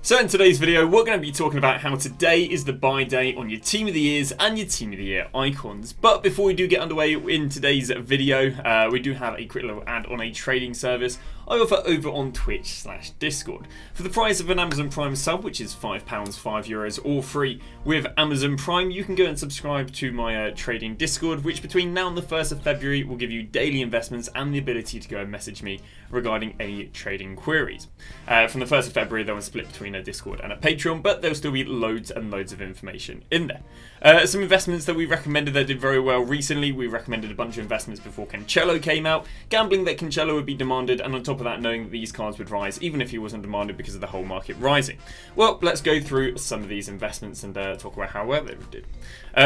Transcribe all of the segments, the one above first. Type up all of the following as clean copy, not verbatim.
So in today's video, we're going to be talking about how today is the buy day on your Team of the Years and your Team of the Year icons. But before we do get underway in today's video, we do have a quick little ad on a trading service I offer over on Twitch/Discord. For the price of an Amazon Prime sub, which is £5, €5, or free with Amazon Prime, you can go and subscribe to my trading Discord, which between now and the 1st of February will give you daily investments and the ability to go and message me regarding any trading queries. From the 1st of February, they'll split between a Discord and a Patreon, but there'll still be loads and loads of information in there. Some investments that we recommended that did very well recently. We recommended a bunch of investments before Cancelo came out, gambling that Cancelo would be demanded, and on top of that, knowing that these cards would rise even if he wasn't demanded because of the whole market rising. Well, let's go through some of these investments and talk about how well they did.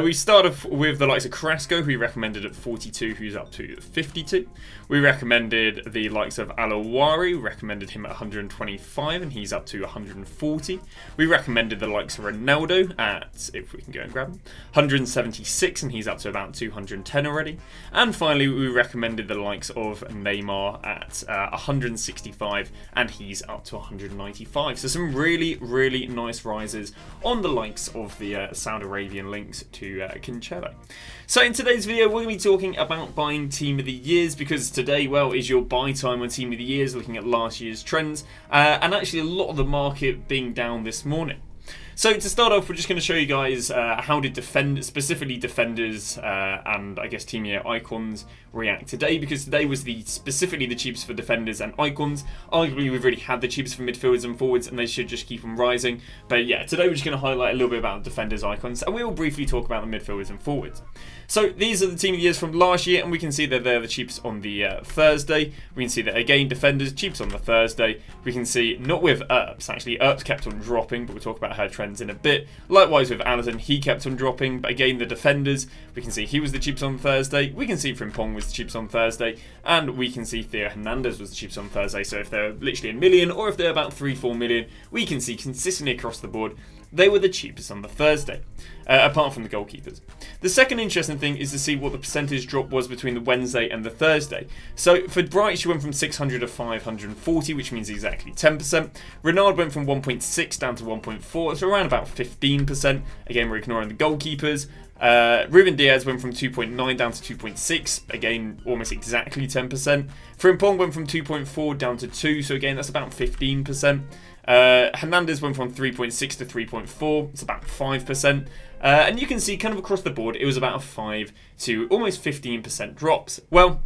We start off with the likes of Carrasco, who we recommended at 42, who's up to 52. We recommended the likes of Alawari, recommended him at 125, and he's up to 140. We recommended the likes of Ronaldo at, if we can go and grab him, 176, and he's up to about 210 already. And finally, we recommended the likes of Neymar at 165, and he's up to 195. So some really, really nice rises on the likes of the Saudi Arabian links to Cancelo. So in today's video, we're going to be talking about buying Team of the Years, because today, well, is your buy time on Team of the Years, looking at last year's trends, and actually a lot of the market being down this morning. So to start off, we're just going to show you guys how did specifically defenders and I guess Team Year icons react today, because today was specifically the cheapest for defenders and icons. Arguably, we've already had the cheapest for midfielders and forwards, and they should just keep on rising. But yeah, today we're just going to highlight a little bit about the defenders icons, and we will briefly talk about the midfielders and forwards. So these are the Team of the Years from last year, and we can see that they're the cheapest on the Thursday. We can see that again, defenders cheapest on the Thursday. We can see not with Earps, actually Earps kept on dropping, but we'll talk about her trends in a bit. Likewise with Alisson, he kept on dropping, but again the defenders, we can see he was the cheapest on Thursday. We can see Frimpong was the cheapest on Thursday, and we can see Theo Hernandez was the cheapest on Thursday. So if they're literally a million, or if they're about 3-4 million, we can see consistently across the board they were the cheapest on the Thursday, apart from the goalkeepers. The second interesting thing is to see what the percentage drop was between the Wednesday and the Thursday. So for Bright, she went from 600 to 540, which means exactly 10%. Renard went from 1.6 down to 1.4, so around about 15%. Again, we're ignoring the goalkeepers. Ruben Diaz went from 2.9 down to 2.6, again almost exactly 10%. Frimpong went from 2.4 down to 2, so again that's about 15%. Hernandez went from 3.6 to 3.4, it's about 5%. And you can see kind of across the board it was about a 5 to almost 15% drops. Well,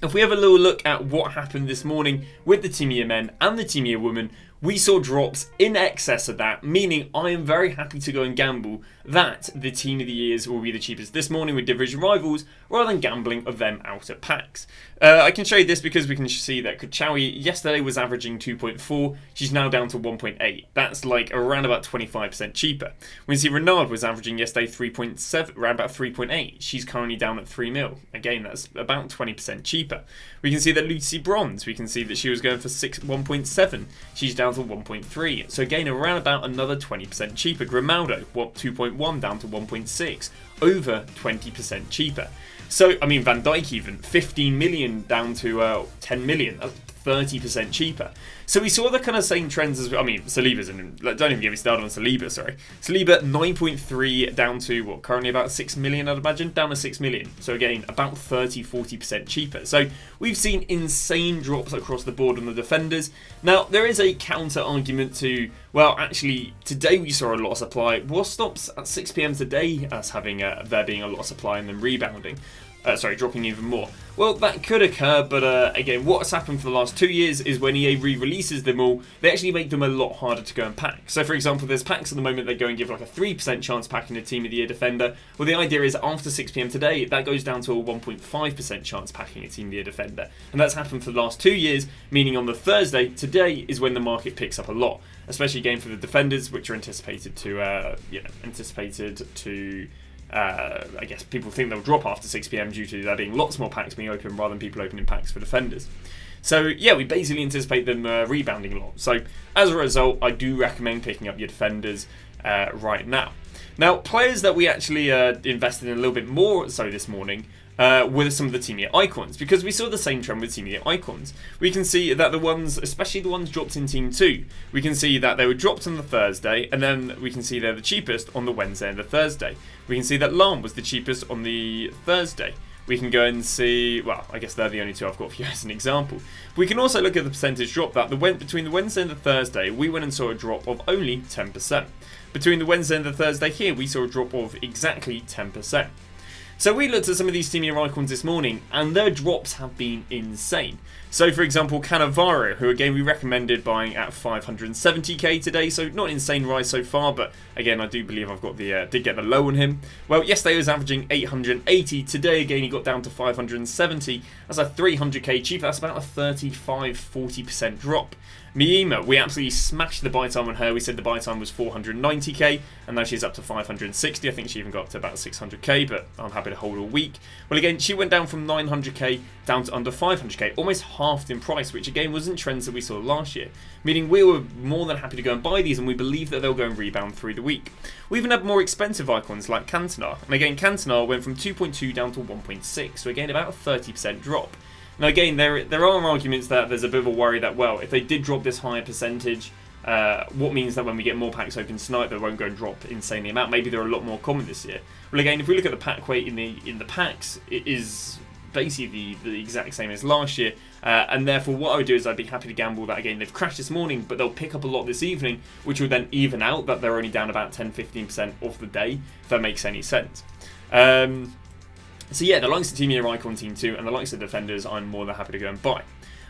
if we have a little look at what happened this morning with the Team Year men and the Team Year women, we saw drops in excess of that, meaning I am very happy to go and gamble that the Team of the Years will be the cheapest this morning with division rivals, rather than gambling of them out at packs. I can show you this because we can see that Kuchawi yesterday was averaging 2.4, she's now down to 1.8. That's like around about 25% cheaper. We can see Renard was averaging yesterday 3.7, around about 3.8. She's currently down at 3 mil. Again, that's about 20% cheaper. We can see that Lucy Bronze, we can see that she was going for 1.7. She's down to 1.3. So again, around about another 20% cheaper. Grimaldo, 2.1 down to 1.6. Over 20% cheaper. So, I mean, Van Dijk even, 15 million down to 10 million. 30% cheaper. So we saw the kind of same trends as, I mean, Saliba's in, don't even get me started on Saliba, sorry. Saliba 9.3 down to, what, currently about 6 million, I'd imagine, down to 6 million. So again, about 30-40% cheaper. So we've seen insane drops across the board on the defenders. Now, there is a counter argument to, well, actually, today we saw a lot of supply. What stops at 6 PM today us having there being a lot of supply and then rebounding? Dropping even more. Well, that could occur, but again, what's happened for the last 2 years is when EA re-releases them all, they actually make them a lot harder to go and pack. So for example, there's packs at the moment that go and give like a 3% chance packing a Team of the Year defender. Well, the idea is after 6 PM today, that goes down to a 1.5% chance packing a Team of the Year defender. And that's happened for the last 2 years, meaning on the Thursday, today is when the market picks up a lot. Especially again for the defenders, which are anticipated to, I guess people think they'll drop after 6 PM due to there being lots more packs being open rather than people opening packs for defenders. So yeah, we basically anticipate them rebounding a lot. So as a result, I do recommend picking up your defenders right now. Now, players that we actually invested in a little bit more so this morning with some of the Team of the Year icons, because we saw the same trend with Team of the Year icons. We can see that the ones, especially the ones dropped in Team 2, we can see that they were dropped on the Thursday, and then we can see they're the cheapest on the Wednesday and the Thursday. We can see that Lam was the cheapest on the Thursday. We can go and see, well, I guess they're the only two I've got for you as an example. We can also look at the percentage drop that between the Wednesday and the Thursday, we went and saw a drop of only 10%. Between the Wednesday and the Thursday here, we saw a drop of exactly 10%. So we looked at some of these Team of the Year icons this morning, and their drops have been insane. So for example, Cannavaro, who again we recommended buying at 570k today, so not an insane rise so far, but again I do believe I've got did get the low on him. Well, yesterday he was averaging 880, today again he got down to 570, that's a 300k cheaper, that's about a 35-40% drop. Miima, we absolutely smashed the buy time on her. We said the buy time was 490k, and now she's up to 560. I think she even got up to about 600k, but I'm happy to hold all week. Well, again, she went down from 900k down to under 500k, almost halved in price, which again wasn't trends that we saw last year. Meaning we were more than happy to go and buy these, and we believe that they'll go and rebound through the week. We even had more expensive icons like Cantona, and again, Cantona went from 2.2 down to 1.6, so again about a 30% drop. Now again, there are arguments that there's a bit of a worry that, well, if they did drop this higher percentage, what means that when we get more packs open tonight, they won't go and drop insanely amount. Maybe they're a lot more common this year. Well, again, if we look at the pack weight in the packs, it is basically the exact same as last year, and therefore what I would do is I'd be happy to gamble that again they've crashed this morning, but they'll pick up a lot this evening, which will then even out that they're only down about 10-15% off the day, if that makes any sense. So yeah, the likes of Team of the Year Icon Team 2 and the likes of Defenders, I'm more than happy to go and buy.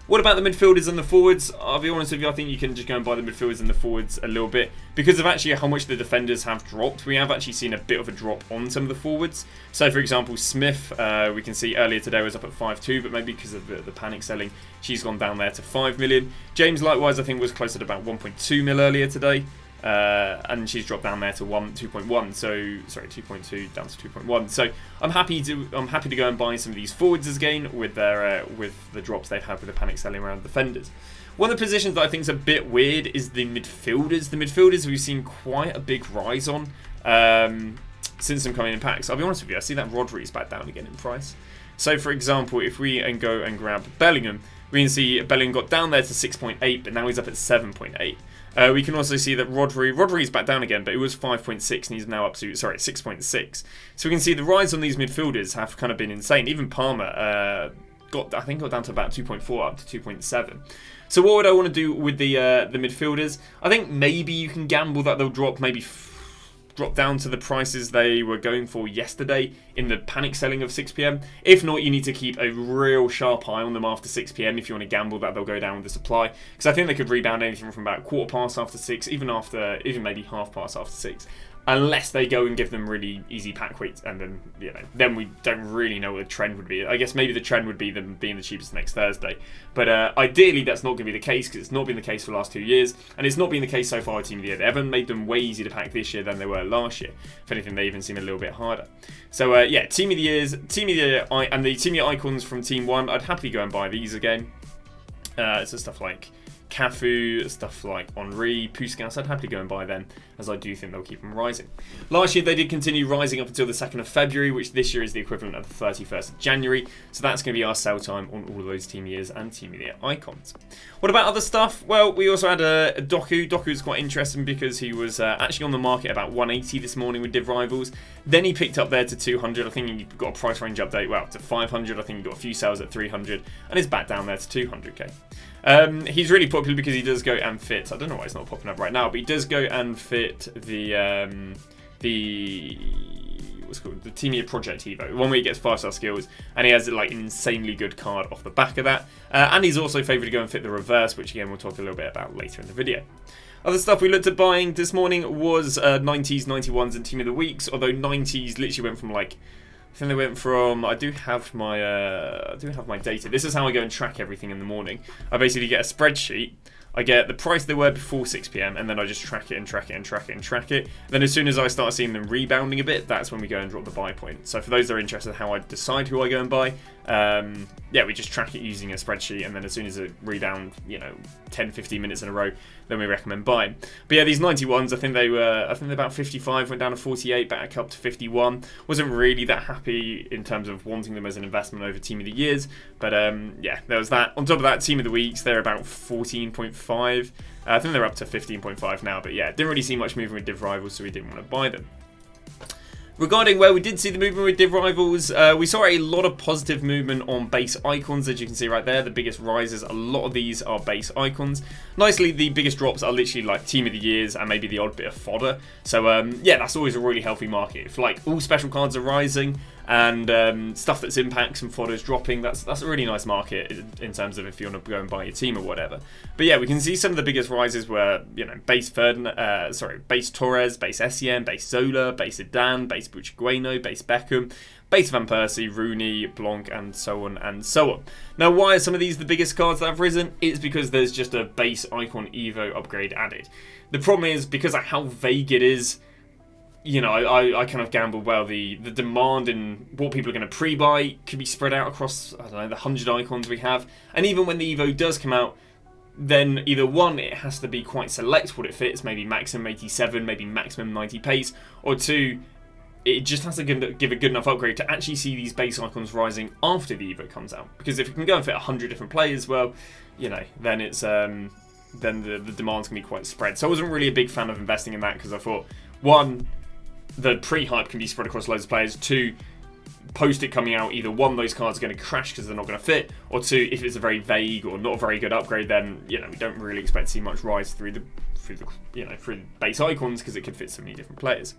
What about the midfielders and the forwards? I'll be honest with you, I think you can just go and buy the midfielders and the forwards a little bit. Because of actually how much the defenders have dropped, we have actually seen a bit of a drop on some of the forwards. So for example, Smith, we can see earlier today was up at 5.2, but maybe because of the panic selling, she's gone down there to 5 million. James, likewise, I think was closer to about 1.2 mil earlier today. And she's dropped down there to 2.1, so sorry, 2.2 down to 2.1. So I'm happy to go and buy some of these forwards again with the drops they've had with the panic selling around defenders. One of the positions that I think is a bit weird is the midfielders. The midfielders we've seen quite a big rise on since them coming in packs. I'll be honest with you, I see that Rodri's back down again in price. So for example, if we go and grab Bellingham, we can see Bellingham got down there to 6.8, but now he's up at 7.8. We can also see that Rodri's back down again, but it was 5.6 and he's now up to, 6.6. So we can see the rise on these midfielders have kind of been insane. Even Palmer I think got down to about 2.4 up to 2.7. So what would I want to do with the midfielders? I think maybe you can gamble that they'll drop drop down to the prices they were going for yesterday in the panic selling of 6 PM. If not, you need to keep a real sharp eye on them after 6 PM if you want to gamble that they'll go down with the supply, because I think they could rebound anything from about quarter past after 6, even maybe half past after 6, unless they go and give them really easy pack weights, and then we don't really know what the trend would be. I guess maybe the trend would be them being the cheapest next Thursday, but ideally that's not going to be the case, because it's not been the case for the last 2 years, and it's not been the case so far with Team of the Year. They haven't made them way easier to pack this year than they were last year. If anything, they even seem a little bit harder. So yeah, Team of the Year and the Team of the Year icons from Team 1, I'd happily go and buy these again. So stuff like Cafu, stuff like Henry, Puskas, I'd happily go and buy them, as I do think they'll keep them rising. Last year they did continue rising up until the 2nd of February, which this year is the equivalent of the 31st of January, so that's going to be our sell time on all of those Team Years and Team of the Year icons. What about other stuff? Well, we also had a Doku. Doku was quite interesting because he was actually on the market about 180 this morning with Div Rivals. Then he picked up there to 200. I think he got a price range update, well, to 500. I think he got a few sales at 300, and is back down there to 200k. He's really popular because he does go and fit, I don't know why it's not popping up right now, but he does go and fit the what's it called, the Team of the Year Project Evo, the one where he gets 5-star skills, and he has like an insanely good card off the back of that. And he's also favoured to go and fit the reverse, which again we'll talk a little bit about later in the video. Other stuff we looked at buying this morning was 90s, 91s and Team of the Weeks, although 90s literally went from like, I think they went from, I do have my data. This is how I go and track everything in the morning. I basically get a spreadsheet. I get the price they were before 6 PM, and then I just track it and track it and track it and track it. Then as soon as I start seeing them rebounding a bit, that's when we go and drop the buy point. So for those that are interested in how I decide who I go and buy, yeah, we just track it using a spreadsheet, and then as soon as it rebound, 10, 15 minutes in a row, then we recommend buying. But yeah, these 91s, I think they're about 55, went down to 48, back up to 51. Wasn't really that happy in terms of wanting them as an investment over Team of the Years, but yeah, there was that. On top of that, Team of the Weeks, they're about 14.5. I think they're up to 15.5 now, but yeah, didn't really see much movement with Div Rivals, so we didn't want to buy them. Regarding where we did see the movement with Div Rivals, we saw a lot of positive movement on base icons, as you can see right there. The biggest rises, a lot of these are base icons. Nicely, the biggest drops are literally like Team of the Years and maybe the odd bit of fodder. So yeah, that's always a really healthy market. If like all special cards are rising and stuff that's impacts and fodder is dropping, that's a really nice market in terms of if you want to go and buy your team or whatever. But yeah, we can see some of the biggest rises were, base base Torres, base Essien, base Zola, base Zidane, base Buchagueno, base Beckham, base Van Persie, Rooney, Blanc, and so on and so on. Now, why are some of these the biggest cards that have risen? It's because there's just a base icon Evo upgrade added. The problem is, because of how vague it is, I kind of gamble, well, the demand and what people are going to pre-buy could be spread out across, I don't know, the 100 icons we have. And even when the Evo does come out, then either one, it has to be quite select what it fits, maybe maximum 87, maybe maximum 90 pace, or two, it just has to give a good enough upgrade to actually see these base icons rising after the Evo comes out. Because if it can go and fit 100 different players, well, then it's then the demand's going to be quite spread. So I wasn't really a big fan of investing in that, because I thought, one, the pre-hype can be spread across loads of players. Two, post it coming out, either one, those cards are going to crash because they're not going to fit, or two, if it's a very vague or not a very good upgrade, then we don't really expect to see much rise through the base icons, because it could fit so many different players.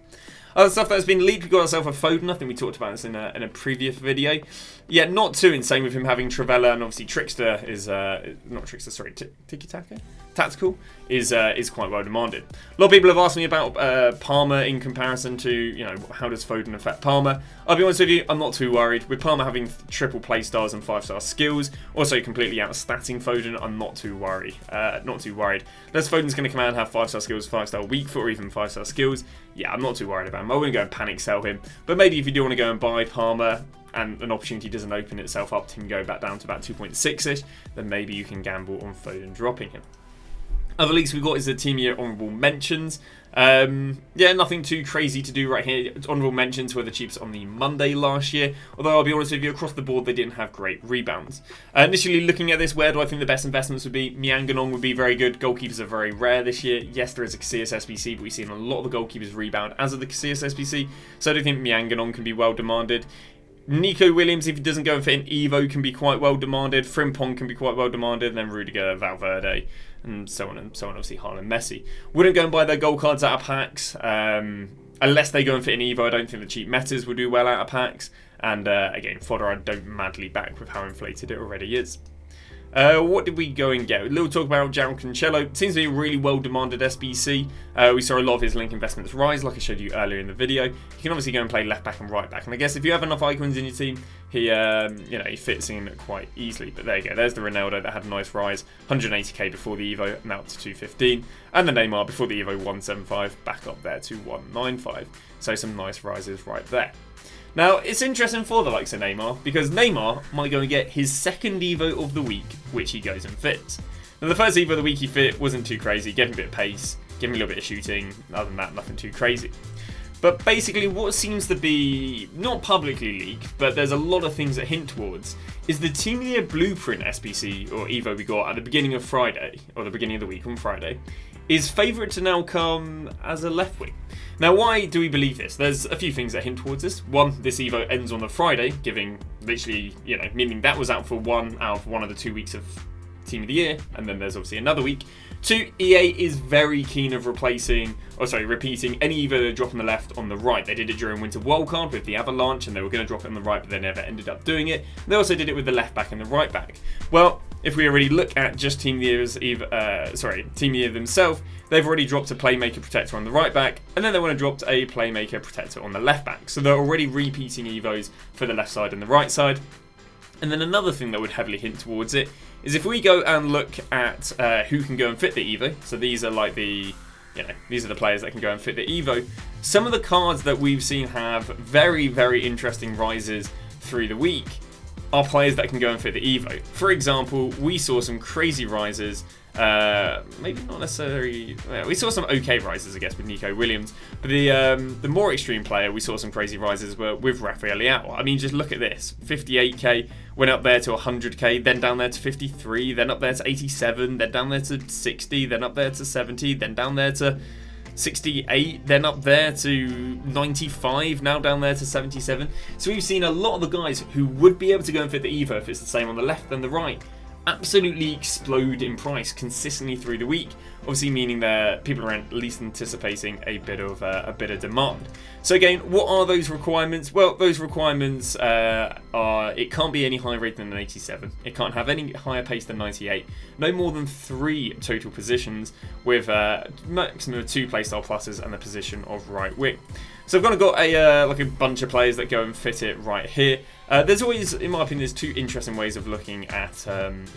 Other stuff that has been leaked, we got ourselves a Foden. I think we talked about this in a previous video. Yeah, not too insane with him having Travella, and obviously Trickster is not Trickster, sorry, Tiki Taka? Tactical is quite well demanded. A lot of people have asked me about Palmer in comparison to, how does Foden affect Palmer. I'll be honest with you, I'm not too worried. With Palmer having triple play styles and 5-star skills, also completely outstatting Foden, I'm not too worried. Unless Foden's going to come out and have 5-star skills, 5-star weak foot, or even 5-star skills, yeah, I'm not too worried about him. I wouldn't go and panic sell him. But maybe if you do want to go and buy Palmer, and an opportunity doesn't open itself up to him go back down to about 2.6ish, then maybe you can gamble on Foden dropping him. Other leaks we've got is the Team Year Honourable Mentions. Yeah, nothing too crazy to do right here. Honourable Mentions were the cheapest on the Monday last year, although I'll be honest with you, across the board they didn't have great rebounds. Initially looking at this, where do I think the best investments would be? Mianganon would be very good. Goalkeepers are very rare this year. Yes, there is a Casillas SBC, but we've seen a lot of the goalkeepers rebound as of the Casillas SBC, so I do think Mianganon can be well demanded. Nico Williams, if he doesn't go and fit in Evo, can be quite well demanded. Frimpong can be quite well demanded, and then Rudiger, Valverde, and so on and so on. Obviously, Haaland, Messi. Wouldn't go and buy their gold cards out of packs. Unless they go and fit in Evo, I don't think the cheap metas will do well out of packs. And again, fodder I don't madly back with how inflated it already is. What did we go and get? A little talk about João Cancelo. Seems to be a really well-demanded SBC. We saw a lot of his link investments rise, like I showed you earlier in the video. You can obviously go and play left back and right back. And I guess if you have enough icons in your team, he fits in quite easily. But there you go. There's the Ronaldo that had a nice rise. 180k before the Evo, now up to 215. And the Neymar before the Evo, 175, back up there to 195. So some nice rises right there. Now, it's interesting for the likes of Neymar, because Neymar might go and get his second Evo of the week, which he goes and fits. Now, the first Evo of the week he fit wasn't too crazy, gave him a bit of pace, gave him a little bit of shooting, other than that, nothing too crazy. But basically, what seems to be, not publicly leaked, but there's a lot of things that hint towards, is the Team of the Year Blueprint SBC, or Evo we got at the beginning of Friday, or the beginning of the week on Friday, is favourite to now come as a left wing. Now, why do we believe this? There's a few things that hint towards this. One, this Evo ends on the Friday, giving literally, meaning that was out for one of the 2 weeks of Team of the Year, and then there's obviously another week. Two, EA is very keen of repeating any Evo they drop on the left on the right. They did it during Winter Wildcard with the Avalanche, and they were going to drop it on the right, but they never ended up doing it. They also did it with the left back and the right back. Well, if we already look at just Team of the Year themselves, they've already dropped a Playmaker Protector on the right back, and then they want to drop a Playmaker Protector on the left back. So they're already repeating Evos for the left side and the right side. And then another thing that would heavily hint towards it is if we go and look at who can go and fit the Evo. So these are like the, these are the players that can go and fit the Evo. Some of the cards that we've seen have very, very interesting rises through the week are players that can go and fit the Evo. For example, we saw some crazy rises. Maybe not necessarily. Well, we saw some okay rises, I guess, with Nico Williams. But the more extreme player, we saw some crazy rises were with Rafael Leao. I mean, just look at this: 58k, went up there to 100k, then down there to 53, then up there to 87, then down there to 60, then up there to 70, then down there to 68, then up there to 95, now down there to 77. So we've seen a lot of the guys who would be able to go and fit the Evo if it's the same on the left than the right absolutely explode in price consistently through the week. Obviously, meaning that people are at least anticipating a bit of demand. So again, what are those requirements? Well, those requirements are it can't be any higher rate than an 87. It can't have any higher pace than 98. No more than 3 total positions with maximum of 2 playstyle pluses and the position of right wing. So I've kind of got a like a bunch of players that go and fit it right here. There's always, in my opinion, there's 2 interesting ways of looking at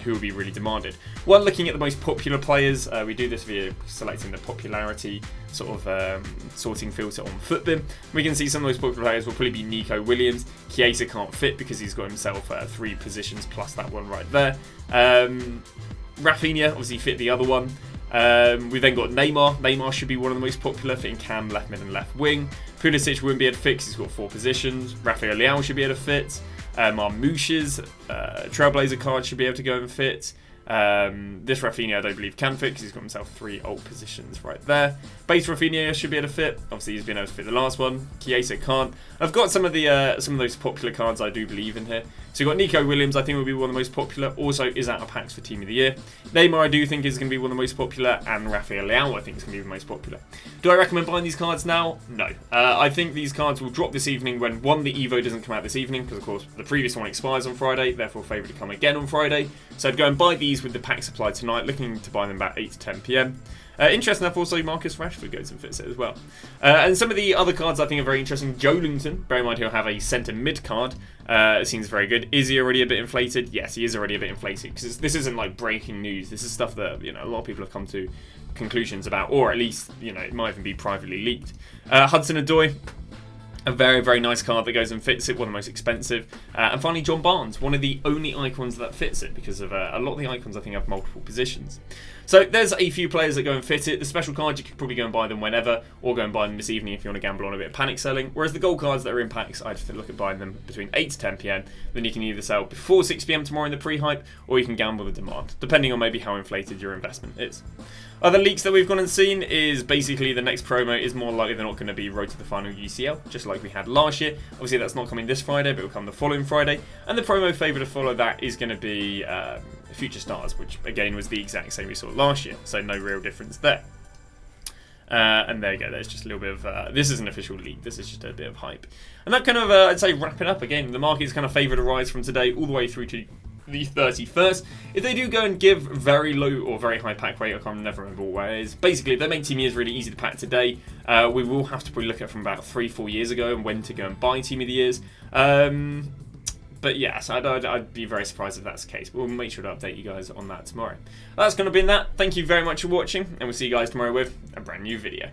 who will be really demanded. One, looking at the most popular players. We do this via selecting the popularity sort of sorting filter on Footbin. We can see some of those popular players will probably be Nico Williams. Chiesa can't fit because he's got himself 3 positions plus that one right there. Rafinha obviously fit the other one. We've then got Neymar. Neymar should be one of the most popular, fitting cam, left mid and left wing. Pulisic wouldn't be able to fit because he's got 4 positions. Rafael Leao should be able to fit. Marmouche's Trailblazer card should be able to go and fit. This Rafinha I don't believe can fit because he's got himself 3 alt positions right there. Base Rafinha should be able to fit. Obviously he's been able to fit the last one. Chiesa can't. I've got some of those popular cards I do believe in here. So you've got Nico Williams, I think will be one of the most popular. Also is out of packs for Team of the Year. Neymar I do think is going to be one of the most popular, and Rafael Leao I think is going to be the most popular. Do I recommend buying these cards now? No. I think these cards will drop this evening when, one, the Evo doesn't come out this evening, because of course the previous one expires on Friday, therefore favoured to come again on Friday. So I'd go and buy these with the pack supply tonight, looking to buy them about 8 to 10 PM. Interesting enough, also Marcus Rashford goes and fits it as well. And some of the other cards I think are very interesting. Joe Linton, bear in mind he'll have a centre mid card. It seems very good. Is he already a bit inflated? Yes, he is already a bit inflated, because this isn't like breaking news. This is stuff that a lot of people have come to conclusions about, or at least it might even be privately leaked. Hudson-Odoi, a very, very nice card that goes and fits it, one of the most expensive. And finally, John Barnes, one of the only icons that fits it, because of a lot of the icons I think have multiple positions. So there's a few players that go and fit it. The special cards, you could probably go and buy them whenever, or go and buy them this evening if you want to gamble on a bit of panic selling. Whereas the gold cards that are in packs, I'd look at buying them between 8 to 10 PM. Then you can either sell before 6 PM tomorrow in the pre-hype, or you can gamble the demand, depending on maybe how inflated your investment is. Other leaks that we've gone and seen is basically the next promo is more likely than not going to be Road to the Final UCL, just like we had last year. Obviously that's not coming this Friday, but it will come the following Friday. And the promo favour to follow that is going to be Future Stars, which again was the exact same we saw last year, so no real difference there. And there you go, there's just a little bit of, this is an official leak, this is just a bit of hype. And that kind of, I'd say, wrap it up again. The market's kind of favoured a rise from today all the way through to the 31st. If they do go and give very low or very high pack rate, I can't never remember what it is. Basically, if they make Team Years really easy to pack today, we will have to probably look at from about 3-4 years ago and when to go and buy Team of the Years. But yes, I'd be very surprised if that's the case. But we'll make sure to update you guys on that tomorrow. That's going to be that. Thank you very much for watching, and we'll see you guys tomorrow with a brand new video.